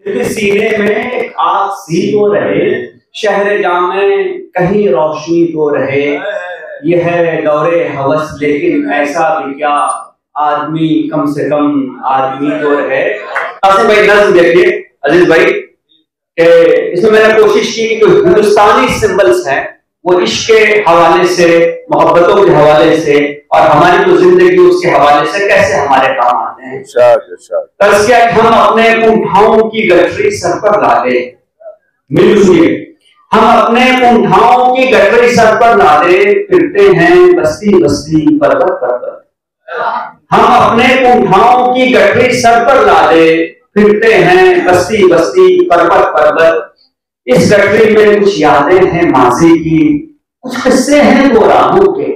फिर सीने में एक आग सी तो रहे, शहर जामे कहीं रोशनी तो रहे। यह है दौरे हवस लेकिन ऐसा भी क्या, आदमी कम से कम आदमी तो रहे। आसिफ भाई नज़्म देखिए अजीज भाई कि इसमें मैंने कोशिश की कि कोई हिंदुस्तानी सिंबल्स हैं वो इश्क के हवाले से, मोहब्बतों के हवाले से और हमारी जो जिंदगी उसके हवाले से कैसे हमारे काम आते हैं। तर्ज क्या हम अपने कुंठाओं की गठरी सर पर ला दे, मिलिए हम अपने कुंठाओं की गठरी सर पर ला दे, फिरते हैं बस्ती बस्ती पर्वत पर्वत। हम अपने कुंठाओं की गठरी सर पर ला दे, फिरते हैं बस्ती बस्ती पर्वत पर्वत। इस गठरी में कुछ यादें हैं माजी की, कुछ किस्से हैं दो राहों के।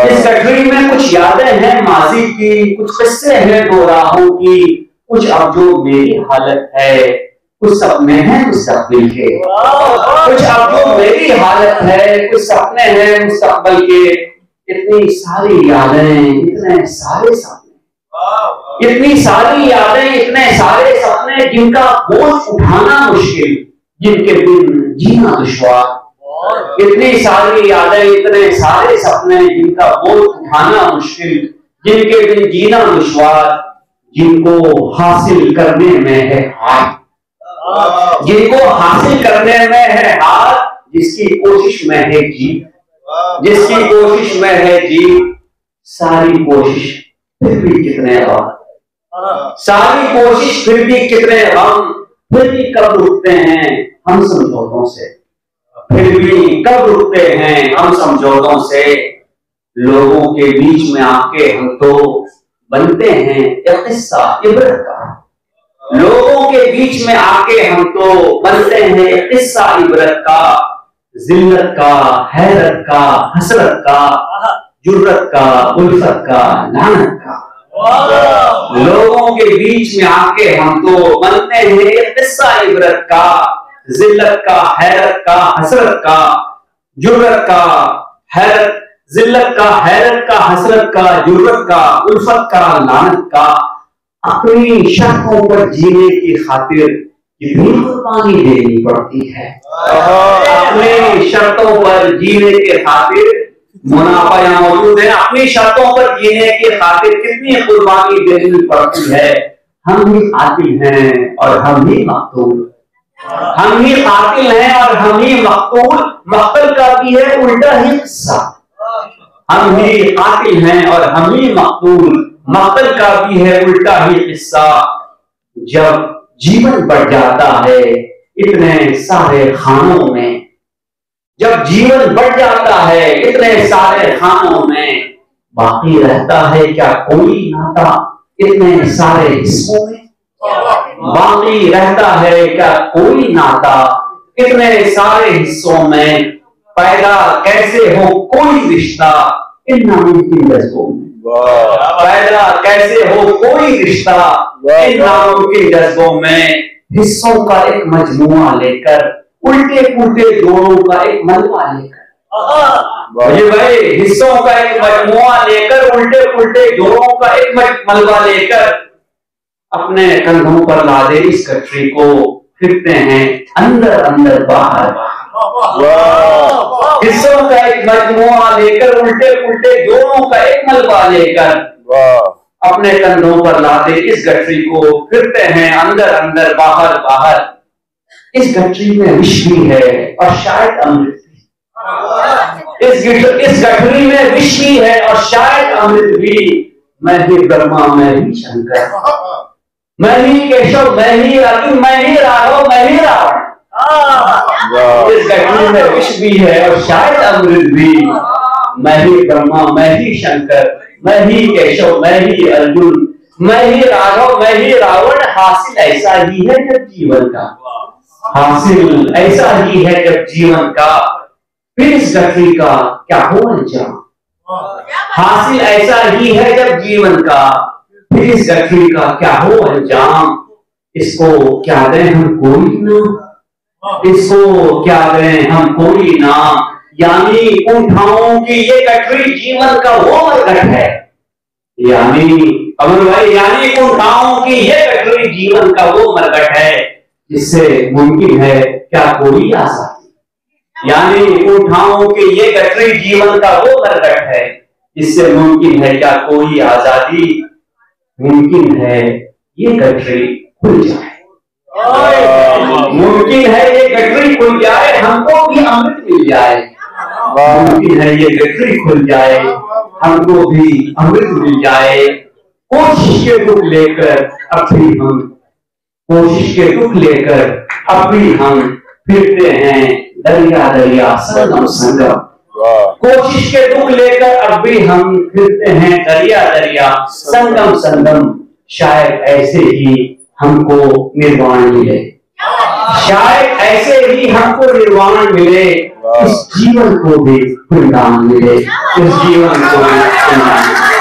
इस गठरी में कुछ यादें हैं माजी की, कुछ किस्से हैं दो राहों की। कुछ अब जो मेरी हालत है, कुछ सपने हैं मुस्तकबिल के। कुछ अब जो मेरी हालत है, कुछ सपने हैं मुस्तकबिल के। इतनी सारी यादें, इतने सारे सपने, इतनी सारी यादें, इतने सारे सपने जिनका बोझ उठाना मुश्किल, जिनके बिन जीना दुश्वार। इतनी सारी यादें, इतने सारे सपने जिनका बोझ उठाना मुश्किल, जिनके बिन जीना दुश्वार। जिनको हासिल करने में है हार, जिनको हासिल करने में है हार, जिसकी कोशिश में है जीत, जिसकी कोशिश में है जीत। सारी कोशिश फिर भी कितने गम, सारी कोशिश फिर भी कितने गम। फिर भी कब रुकते हैं हम समझौतों से, फिर भी कब रुकते हैं हम समझौतों से। लोगों के बीच में आके हम तो बनते हैं एक किस्सा इबरत का। लोगों के बीच में आके हम तो बनते हैं एक किस्सा इबरत का। जिल्लत का, हैरत का, हसरत का, जुर्रत का, उल्फत का, लानत का। लोगों के बीच में आके हम तो बनते हैं एक किस्सा इबरत का। जिल्लत का, हैरत का, हसरत का, जुर्रत का, हैरत, जिल्लत का, हैरत का, हसरत का, जुर्रत का, उल्फत का, लानत का। अपनी शर्तों पर जीने की खातिर कितनी कुर्बानी देनी पड़ती है। अपनी शर्तों पर जीने के खातिर, मुनाफा यहाँ मौजूद है, अपनी शर्तों पर जीने के खातिर कितनी कुर्बानी देनी पड़ती है। हम ही कातिल हैं और हम ही मकतूल, हम ही कातिल हैं और हम ही मकतूल। मकतल का भी है उल्टा ही किस्सा। हम ही कातिल हैं और हम ही मकतूल, मकतल का भी है उल्टा ही किस्सा। जब जीवन बढ़ जाता है इतने सारे खानों में, जब जीवन बढ़ जाता है इतने सारे खानों में, बाकी रहता है क्या कोई नाता इतने सारे हिस्सों में। बाकी रहता है क्या कोई नाता इतने सारे हिस्सों में। पैदा कैसे हो कोई रिश्ता इन नामुमकिन जज्बों में। पैदा कैसे हो कोई रिश्ता इन नामुमकिन जज्बों में। हिस्सों का एक मजमुआ लेकर, उल्टे पुल्टे जोड़ों का एक मलबा लेकर। ये भाई हिस्सों का एक मजमुआ लेकर, उल्टे पुल्टे जोड़ों का एक मलबा लेकर, अपने कंधों पर लादे इस गठरी को, फिरते हैं अंदर अंदर बाहर बाहर। हिस्सों का एक मजमुआ लेकर, उल्टे पुल्टे जोड़ों का एक मलबा लेकर, अपने कंधों पर लादे इस गठरी को, फिरते हैं अंदर अंदर बाहर बाहर। इस गठरी में विष भी है और शायद अमृत भी। इस गठरी में विष भी है और शायद अमृत भी। मैं ही ब्रह्मा, मैं ही शंकर, मैं ही केशव, मैं ही अर्जुन, मैं ही राघव, मैं ही रावण। इस गठरी में विष भी है और शायद अमृत भी। मैं ही ब्रह्मा, मैं ही शंकर, मैं ही केशव, मैं ही अर्जुन, मैं ही राघव, मैं ही रावण। हासिल ऐसा ही है जब जीवन का, हासिल ऐसा ही है जब जीवन का। फिर इस गठरी का क्या हो अंजाम। हासिल ऐसा ही है जब जीवन का, फिर इस गठरी का क्या हो अंजाम। इसको क्या दें हम कोई नाम, इसको क्या दें हम कोई नाम। यानी कुंठाओं की ये गठरी जीवन का वो मरकट है, यानी अमर भाई, यानी कुंठाओं की ये गठरी जीवन का वो मरकट है जिससे मुमकिन है क्या कोई आजादी। यानी कुंठाओं की ये गठरी जीवन का वो मरकट है जिससे मुमकिन है क्या कोई आजादी। मुमकिन है ये गठरी खुल जाए, मुमकिन है ये गठरी खुल जाए, हमको भी अमृत मिल जाए। मुमकिन है ये गठरी खुल जाए, हमको भी अमृत मिल जाए। कोशिश के दुख लेकर अब भी हम, कोशिश के दुख लेकर अब भी हम फिरते हैं दरिया दरिया संगम संगम। कोशिश के दुख लेकर अब भी हम फिरते हैं दरिया दरिया संगम संगम। शायद ऐसे ही हमको निर्वाण मिले, शायद ऐसे ही हमको निर्वाण मिले, इस जीवन को भी फुलदान मिले, इस जीवन को भी फुलदान मिले।